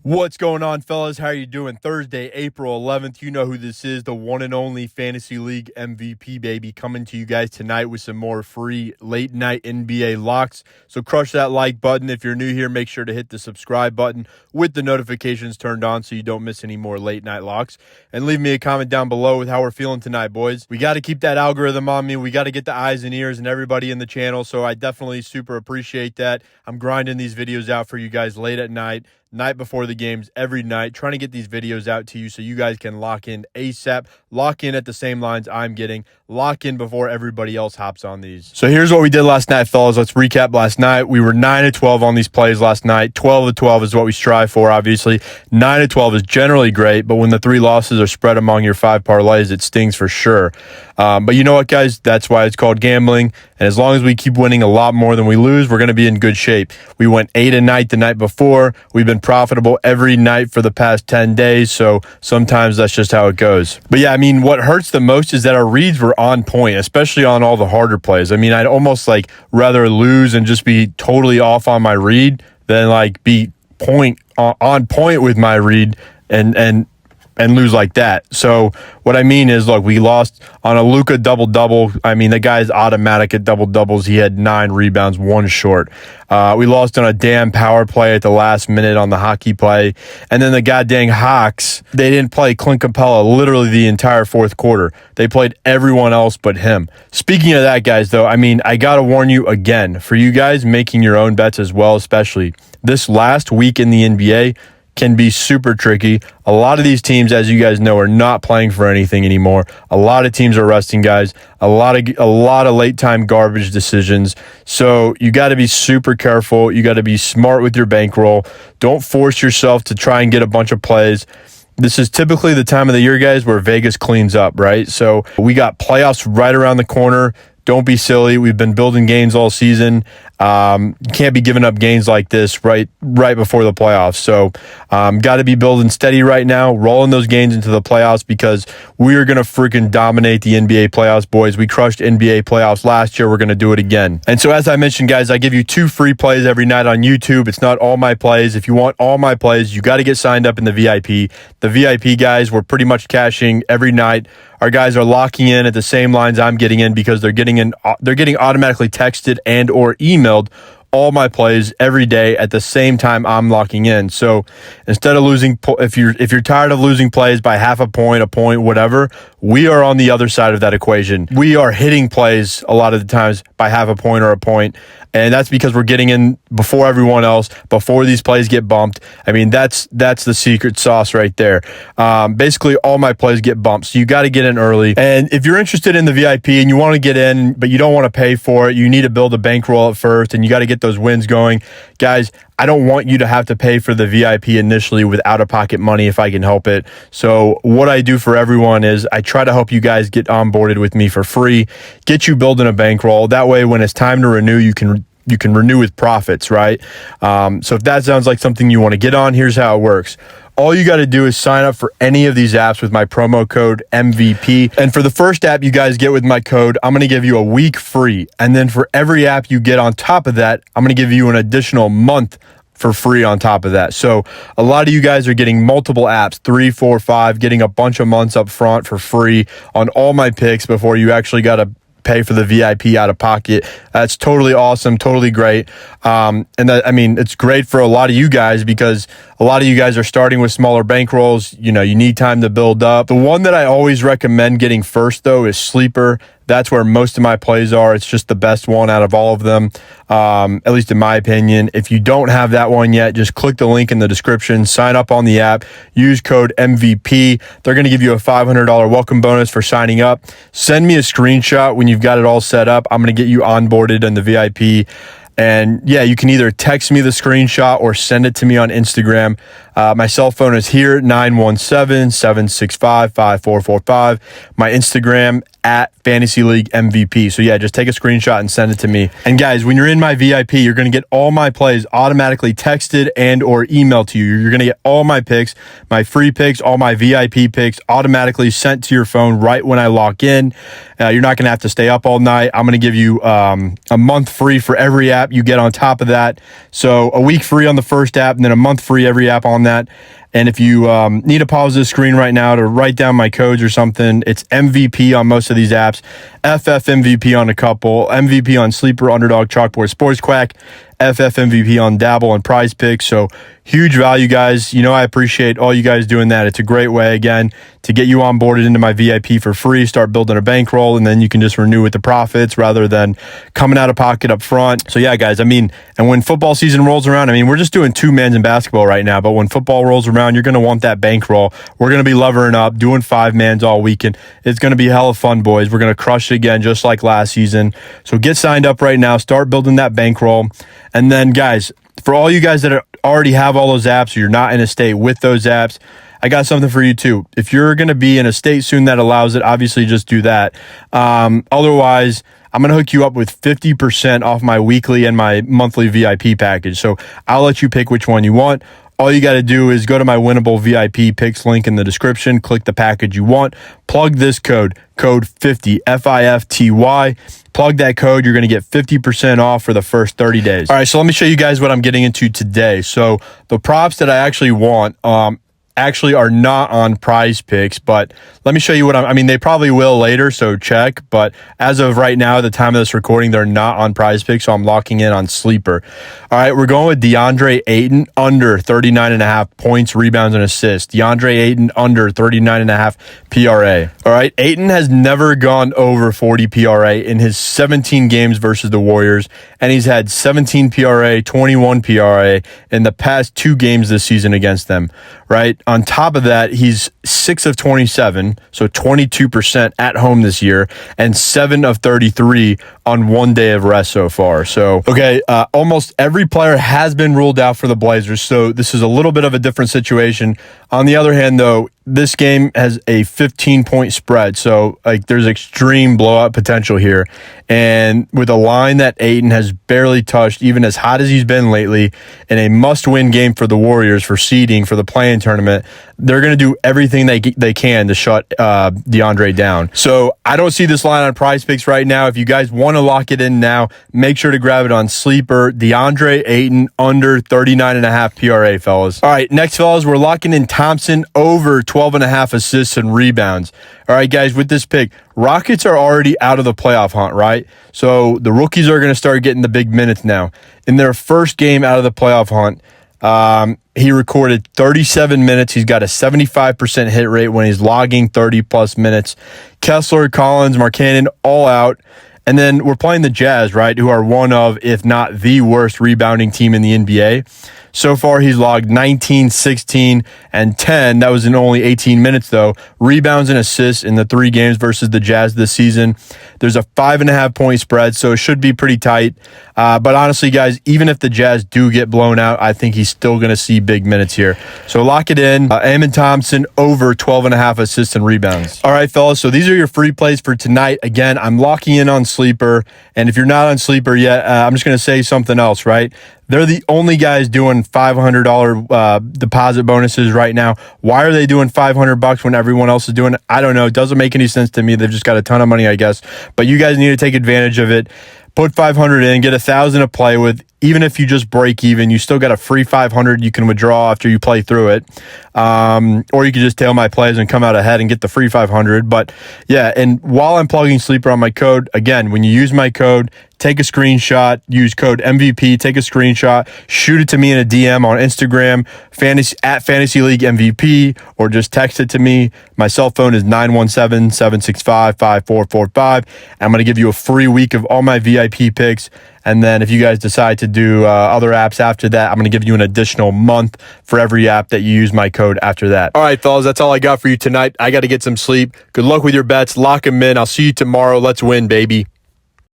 What's going on, fellas? How you doing? Thursday, April 11th. You know who this is, the one and only Fantasy League MVP, baby, coming to you guys tonight with some more free late-night NBA locks. So crush that like button. If you're new here, make sure to hit the subscribe button with the notifications turned on so you don't miss any more late-night locks. And leave me a comment down below with how we're feeling tonight, boys. We got to keep that algorithm on me. We got to get the eyes and ears and everybody in the channel, so I definitely super appreciate that. I'm grinding these videos out for you guys late at night before the games, every night, trying to get these videos out to you so you guys can lock in ASAP, lock in at the same lines I'm getting, lock in before everybody else hops on these. So here's what we did last night, fellas. Let's recap last night. We were 9-12 on these plays last night. 12-12 is what we strive for, obviously. 9-12 is generally great, but when the 3 losses are spread among your 5 parlays, it stings for sure. But you know what, guys? That's why it's called gambling. And as long as we keep winning a lot more than we lose, we're going to be in good shape. We went 8-night the night before. We've been profitable every night for the past 10 days. So sometimes that's just how it goes. But yeah, I mean, what hurts the most is that our reads were on point, especially on all the harder plays. I mean, I'd almost rather lose and just be totally off on my read than be on point with my read and lose like that. So what I mean is, look, we lost on a Luka double-double. I mean, the guy's automatic at double-doubles. He had 9 rebounds, 1 short. We lost on a damn power play at the last minute on the hockey play. And then the goddamn Hawks, they didn't play Clint Capella literally the entire fourth quarter. They played everyone else but him. Speaking of that, guys, though, I mean, I got to warn you again, for you guys making your own bets as well, especially this last week in the NBA, can be super tricky. A lot of these teams, as you guys know, are not playing for anything anymore. A lot of teams are resting guys. A lot of late time garbage decisions. So you got to be super careful. You got to be smart with your bankroll. Don't force yourself to try and get a bunch of plays. This is typically the time of the year, guys, where Vegas cleans up, right? So we got playoffs right around the corner. Don't be silly. We've been building gains all season. You can't be giving up gains like this right before the playoffs. So got to be building steady right now, rolling those gains into the playoffs, because we are going to freaking dominate the NBA playoffs, boys. We crushed NBA playoffs last year. We're going to do it again. And so as I mentioned, guys, I give you 2 free plays every night on YouTube. It's not all my plays. If you want all my plays, you got to get signed up in the VIP. The VIP guys, we're pretty much cashing every night. Our guys are locking in at the same lines I'm getting in, because they're getting automatically texted and or emailed all my plays every day at the same time I'm locking in. So instead of losing, if you're tired of losing plays by half a point, whatever, we are on the other side of that equation. We are hitting plays a lot of the times by half a point or a point. And that's because we're getting in before everyone else, before these plays get bumped. I mean, that's the secret sauce right there. Basically, all my plays get bumped, so you got to get in early. And if you're interested in the VIP and you want to get in, but you don't want to pay for it, you need to build a bankroll at first, and you got to get those wins going. Guys, I don't want you to have to pay for the VIP initially with out-of-pocket money if I can help it. So what I do for everyone is I try to help you guys get onboarded with me for free, get you building a bankroll. That way, when it's time to renew, you can renew with profits, right? So if that sounds like something you want to get on, here's how it works. All you got to do is sign up for any of these apps with my promo code MVP. And for the first app you guys get with my code, I'm going to give you a week free. And then for every app you get on top of that, I'm going to give you an additional month for free on top of that. So a lot of you guys are getting multiple apps, 3, 4, 5, getting a bunch of months up front for free on all my picks before you actually got to pay for the VIP out of pocket. That's totally awesome, totally great. And that, I mean, it's great for a lot of you guys, because a lot of you guys are starting with smaller bankrolls. You know, you need time to build up. The one that I always recommend getting first, though, is Sleeper. That's where most of my plays are. It's just the best one out of all of them, at least in my opinion. If you don't have that one yet, just click the link in the description, sign up on the app, use code MVP. They're going to give you a $500 welcome bonus for signing up. Send me a screenshot when you've got it all set up. I'm going to get you onboarded in the VIP. And yeah, you can either text me the screenshot or send it to me on Instagram. My cell phone is here, 917-765-5445. My Instagram, at Fantasy League MVP. So yeah, just take a screenshot and send it to me. And guys, when you're in my VIP, you're going to get all my plays automatically texted and or emailed to you. You're going to get all my picks, my free picks, all my VIP picks automatically sent to your phone right when I lock in. You're not going to have to stay up all night. I'm going to give you a month free for every app you get on top of that. So a week free on the first app and then a month free every app on that. And if you need to pause this screen right now to write down my codes or something, it's MVP on most of these apps, FF MVP on a couple, MVP on Sleeper, Underdog, Chalkboard, Sports Quack, FF MVP on Dabble and PrizePicks. So huge value, guys. You know, I appreciate all you guys doing that. It's a great way, again, to get you onboarded into my VIP for free, start building a bankroll, and then you can just renew with the profits rather than coming out of pocket up front. So yeah, guys, I mean, and when football season rolls around, I mean, we're just doing 2-mans in basketball right now, but when football rolls around, you're going to want that bankroll. We're going to be levering up, doing 5-mans all weekend. It's going to be hella fun, boys. We're going to crush it again, just like last season. So get signed up right now, start building that bankroll. And then, guys, for all you guys that already have all those apps or you're not in a state with those apps, I got something for you too. If you're going to be in a state soon that allows it, obviously just do that. Otherwise, I'm going to hook you up with 50% off my weekly and my monthly VIP package. So I'll let you pick which one you want. All you got to do is go to my winnable VIP picks link in the description, click the package you want, plug this code 50, FIFTY. Plug that code, you're going to get 50% off for the first 30 days. All right, so let me show you guys what I'm getting into today. So the props that I actually want actually are not on PrizePicks, but let me show you what I mean, they probably will later, so check, but as of right now, at the time of this recording, they're not on PrizePicks, so I'm locking in on Sleeper. All right, we're going with DeAndre Ayton under 39.5 points, rebounds, and assists. DeAndre Ayton under 39.5 PRA. All right, Ayton has never gone over 40 PRA in his 17 games versus the Warriors, and he's had 17 PRA, 21 PRA in the past 2 games this season against them, right? On top of that, he's 6 of 27, so 22% at home this year, and 7 of 33 on 1 day of rest so far. So, okay, almost every player has been ruled out for the Blazers, so this is a little bit of a different situation. On the other hand, though, this game has a 15-point spread, so like there's extreme blowout potential here. And with a line that Ayton has barely touched, even as hot as he's been lately, in a must-win game for the Warriors for seeding for the play-in tournament, they're going to do everything they can to shut DeAndre down. So I don't see this line on PrizePicks right now. If you guys want to lock it in now, make sure to grab it on Sleeper. DeAndre Ayton under 39.5 PRA, fellas. All right, next, fellas, we're locking in Thompson over 12.5 assists and rebounds. All right, guys, with this pick, Rockets are already out of the playoff hunt, right? So the rookies are going to start getting the big minutes now. In their first game out of the playoff hunt, he recorded 37 minutes. He's got a 75% hit rate when he's logging 30-plus minutes. Kessler, Collins, Markkanen, all out. And then we're playing the Jazz, right, who are one of, if not the worst rebounding team in the NBA. So far, he's logged 19, 16, and 10. That was in only 18 minutes, though. Rebounds and assists in the 3 games versus the Jazz this season. There's a 5.5-point spread, so it should be pretty tight. But honestly, guys, even if the Jazz do get blown out, I think he's still going to see big minutes here. So lock it in. Amen Thompson over 12.5 assists and rebounds. All right, fellas, so these are your free plays for tonight. Again, I'm locking in on Sleeper. And if you're not on Sleeper yet, I'm just going to say something else, right? They're the only guys doing $500 deposit bonuses right now. Why are they doing $500 when everyone else is doing it? I don't know. It doesn't make any sense to me. They've just got a ton of money, I guess. But you guys need to take advantage of it. Put 500 in, get 1,000 to play with. Even if you just break even, you still got a free 500 you can withdraw after you play through it. Or you can just tail my plays and come out ahead and get the free 500. But yeah, and while I'm plugging Sleeper on my code, again, when you use my code, take a screenshot, use code MVP, take a screenshot, shoot it to me in a DM on Instagram, at Fantasy League MVP, or just text it to me. My cell phone is 917-765-5445. I'm going to give you a free week of all my VIP picks. And then if you guys decide to do other apps after that, I'm going to give you an additional month for every app that you use my code after that. All right, fellas, that's all I got for you tonight. I got to get some sleep. Good luck with your bets. Lock them in. I'll see you tomorrow. Let's win, baby.